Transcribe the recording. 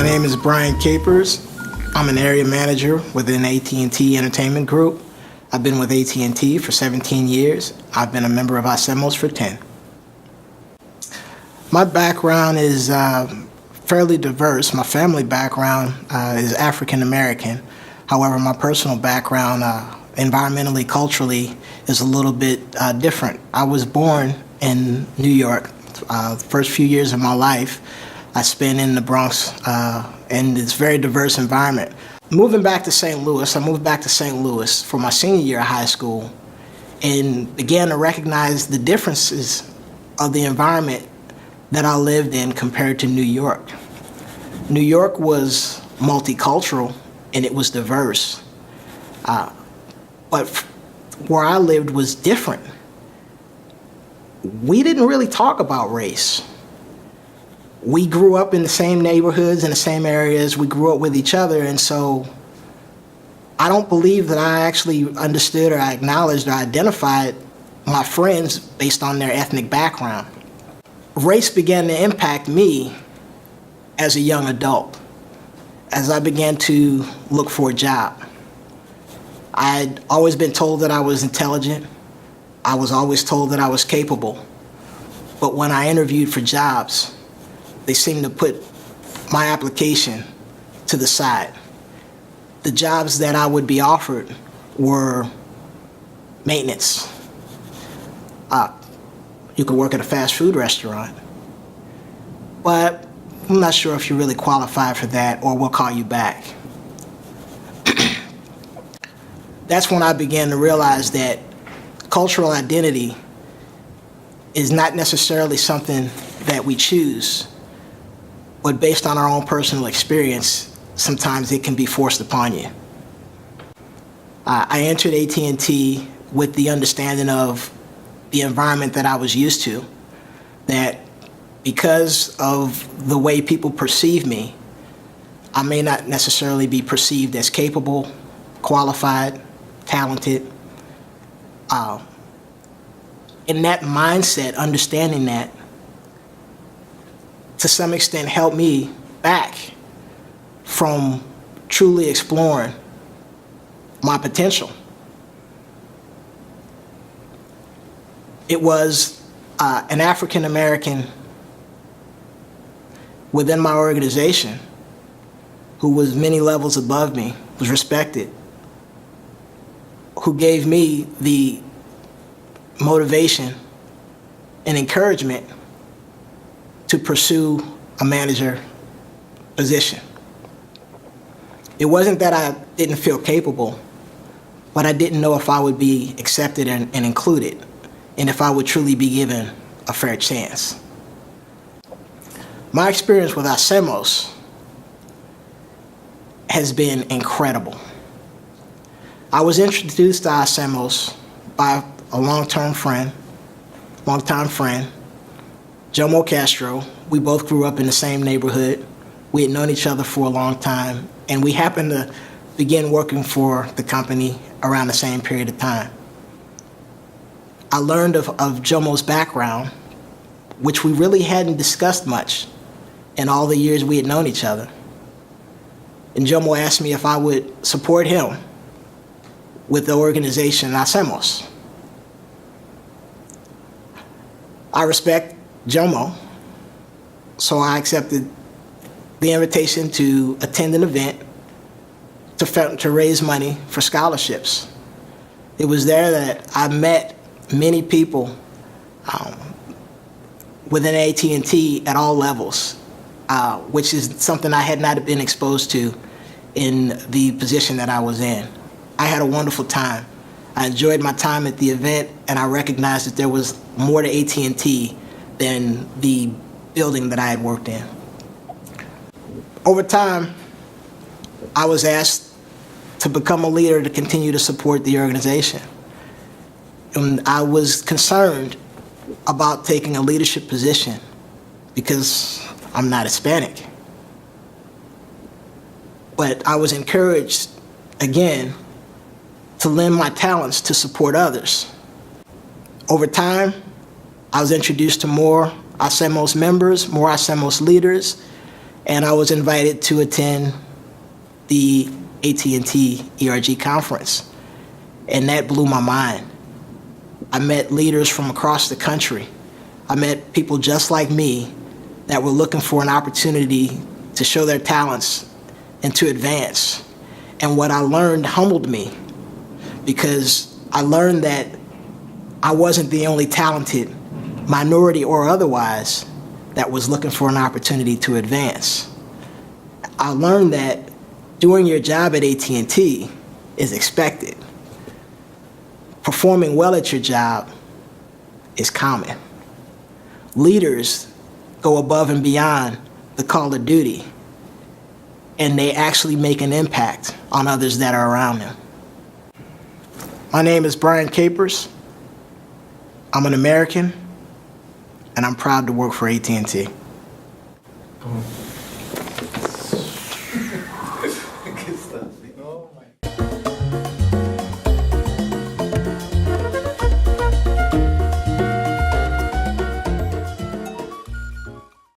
name is Brian Capers. I'm an area manager within AT&T Entertainment Group. I've been with AT&T for 17 years. I've been a member of HACEMOS for 10. My background is fairly diverse. My family background is African American. However, my personal background, environmentally, culturally, is a little bit different. I was born in New York. The first few years of my life I spent in the Bronx, and it's a very diverse environment. Moving back to St. Louis, I moved back to St. Louis for my senior year of high school and began to recognize the differences of the environment that I lived in compared to New York. New York was multicultural and it was diverse, but where I lived was different. We didn't really talk about race. We grew up in the same neighborhoods, in the same areas. We grew up with each other, and so I don't believe that I actually understood or I acknowledged or identified my friends based on their ethnic background. Race began to impact me as a young adult, as I began to look for a job. I'd always been told that I was intelligent. I was always told that I was capable. But when I interviewed for jobs, they seemed to put my application to the side. The jobs that I would be offered were maintenance. You could work at a fast food restaurant, but I'm not sure if you're really qualified for that, or we'll call you back. That's when I began to realize that cultural identity is not necessarily something that we choose, but based on our own personal experience, sometimes it can be forced upon you. I entered AT&T with the understanding of the environment that I was used to, that because of the way people perceive me, I may not necessarily be perceived as capable, qualified, talented. In that mindset, understanding that, to some extent helped me back from truly exploring my potential. It was an African American within my organization who was many levels above me, was respected, who gave me the motivation and encouragement to pursue a manager position. It wasn't that I didn't feel capable, but I didn't know if I would be accepted and included, and if I would truly be given a fair chance. My experience with HACEMOS has been incredible. I was introduced to HACEMOS by a longtime friend, Jomo Castro. We both grew up in the same neighborhood. We had known each other for a long time, and we happened to begin working for the company around the same period of time. I learned of Jomo's background, which we really hadn't discussed much in all the years we had known each other. And Jomo asked me if I would support him with the organization HACEMOS. I respect Jomo, so I accepted the invitation to attend an event to raise money for scholarships. It was there that I met many people within AT&T at all levels, which is something I had not been exposed to in the position that I was in. I had a wonderful time. I enjoyed my time at the event, and I recognized that there was more to AT&T than the building that I had worked in. Over time, I was asked to become a leader to continue to support the organization. And I was concerned about taking a leadership position because I'm not Hispanic. But I was encouraged, again, to lend my talents to support others. Over time, I was introduced to more HACEMOS members, more HACEMOS leaders, and I was invited to attend the AT&T ERG conference, and that blew my mind. I met leaders from across the country. I met people just like me that were looking for an opportunity to show their talents and to advance. And what I learned humbled me, because I learned that I wasn't the only talented, minority or otherwise, that was looking for an opportunity to advance. I learned that doing your job at AT&T is expected. Performing well at your job is common. Leaders go above and beyond the call of duty, and they actually make an impact on others that are around them. My name is Brian Capers. I'm an American, and I'm proud to work for AT&T.